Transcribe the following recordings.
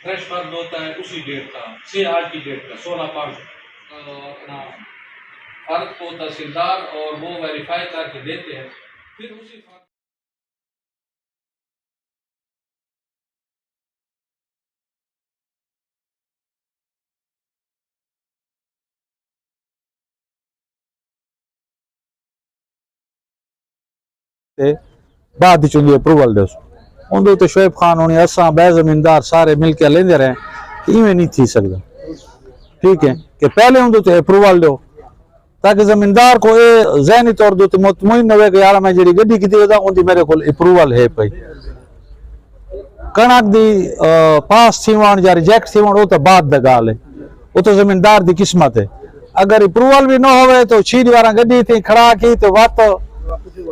Fresh फर्द होता है उसी डेट का, 6 आज की डेट का 16/5 फर्द को तहसीलदार और वो वेरीफाई करके देते हैं, फिर उसी फर्द बाद चुंगी अप्रूवल दे उन्दे तो शोएब खान होनी असा बे जमींदार सारे मिलके लेंदे रहे, इवें नहीं थी सकदा। ठीक है कि पहले उन्दे तो अप्रूवल दो ताकि जमींदार को ये ज़हनी तौर दे मुतमईन होवे कि यार मैं जेडी गड्डी कीती वदा उंदी मेरे कोल अप्रूवल है पई। कणक दी पास थीवण या रिजेक्ट थीवण वो तो बाद द गाल है, वो तो जमींदार दी किस्मत है। अगर अप्रूवल भी ना होवे तो 6 दीवारा गड्डी थी खड़ा की तो बात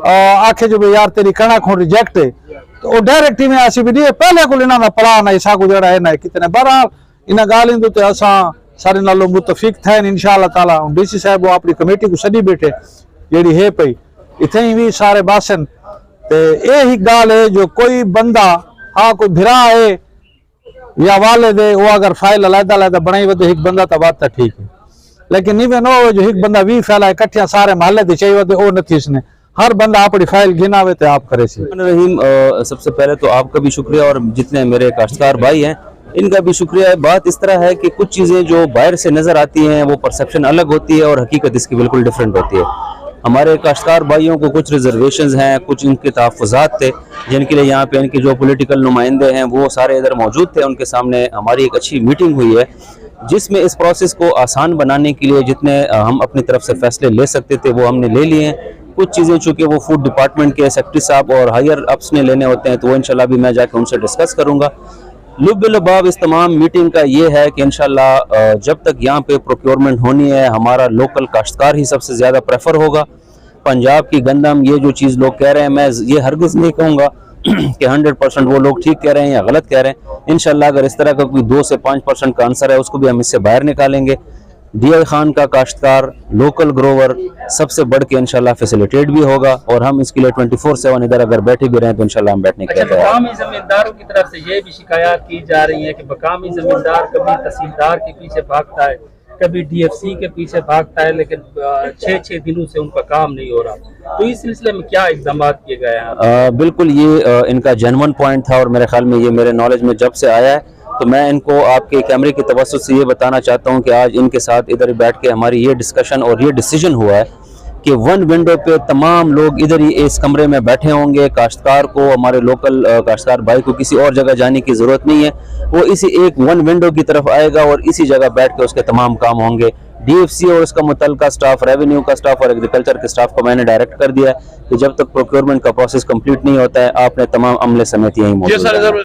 आखे जो यार तेरी कणक हो रिजेक्ट है तो वो डायरेक्ट में आसी भी नहीं पहले को लेना ना पड़ा ना ईसा को जड़ा है ना कितने बहरहाल इन गालियों तो असा सारे नालों मुतफिक थे इंशाअल्लाह ताला। डीसी साहब वो अपनी कमेटी को सदी बैठे जेडी है पई इथे भी सारे बासन ते ये ही गाल है जो कोई बंदा हाँ कोई भिरा है या वाले दे वो अगर फाइल अलग-अलग बनाई वदे एक बंदा तो बात ठीक है, लेकिन नहीं नो जो एक बंदा 20 फैला इकट्ठिया सारे महल्ले दे चाहिए वदे वो नहीं इसने हर बंदा अपनी फाइल गिनावे तो आप करे सी। रहीम, सबसे पहले तो आपका भी शुक्रिया और जितने मेरे काश्तकार भाई हैं इनका भी शुक्रिया। बात इस तरह है कि कुछ चीज़ें जो बाहर से नज़र आती हैं वो परसेप्शन अलग होती है और हकीकत इसकी बिल्कुल डिफरेंट होती है। हमारे काश्तकार भाइयों को कुछ रिजर्वेशंस हैं, कुछ इनके तहफ़्फ़ुज़ात थे जिनके लिए यहाँ पे इनके जो पॉलिटिकल नुमाइंदे हैं वो सारे इधर मौजूद थे। उनके सामने हमारी एक अच्छी मीटिंग हुई है जिसमें इस प्रोसेस को आसान बनाने के लिए जितने हम अपनी तरफ से फैसले ले सकते थे वो हमने ले लिए हैं। कुछ चीज़ें चूँकि वो फूड डिपार्टमेंट के सेक्रेटरी साहब और हायर अप्स ने लेने होते हैं तो वो इंशाल्लाह भी मैं जाकर उनसे डिस्कस करूँगा। लुब-ए-लुबाब इस तमाम मीटिंग का ये है कि इंशाल्लाह जब तक यहाँ पे प्रोक्योरमेंट होनी है हमारा लोकल काश्तकार ही सबसे ज़्यादा प्रेफर होगा। पंजाब की गंदम ये जो चीज़ लोग कह रहे हैं मैं ये हरगिज़ नहीं कहूँगा कि 100% वो लोग ठीक कह रहे हैं या गलत कह रहे हैं। इंशाल्लाह अगर इस तरह का कोई 2 से 5% का आंसर है उसको भी हम इससे बाहर निकालेंगे। DI खान का काश्तकार लोकल ग्रोवर सबसे बढ़ के इंशाल्लाह फैसिलिटेट भी होगा और हम इसके लिए 24/7 इधर अगर बैठे भी रहें तो इंशाल्लाह हम बैठने के लिए तैयार हैं। मकामी जमींदारों की तरफ से ये भी शिकायत की जा रही है कि मकामी जमींदार कभी तहसीलदार के पीछे भागता है, कभी DFC के पीछे भागता है, लेकिन 6-6 दिनों से उनका काम नहीं हो रहा। तो इस सिलसिले में क्या इक़दाम किए गए हैं? बिल्कुल ये इनका जेन्युइन पॉइंट था और मेरे ख्याल में ये मेरे नॉलेज में जब से आया है तो मैं इनको आपके कैमरे की तवज्जो से ये बताना चाहता हूँ कि आज इनके साथ इधर बैठ के हमारी ये डिस्कशन और ये डिसीजन हुआ है कि 1 विंडो पे तमाम लोग इधर ही इस कमरे में बैठे होंगे। काश्तकार को हमारे लोकल काश्तकार भाई को किसी और जगह जाने की ज़रूरत नहीं है, वो इसी एक 1 विंडो की तरफ आएगा और इसी जगह बैठ के उसके तमाम काम होंगे। DFC और उसका मुतल्लिका स्टाफ, रेवेन्यू का स्टाफ और एग्रीकल्चर के स्टाफ को मैंने डायरेक्ट कर दिया है कि जब तक प्रोक्योरमेंट का प्रोसेस कंप्लीट नहीं होता है आपने तमाम अमले समेत यहीं मौजूद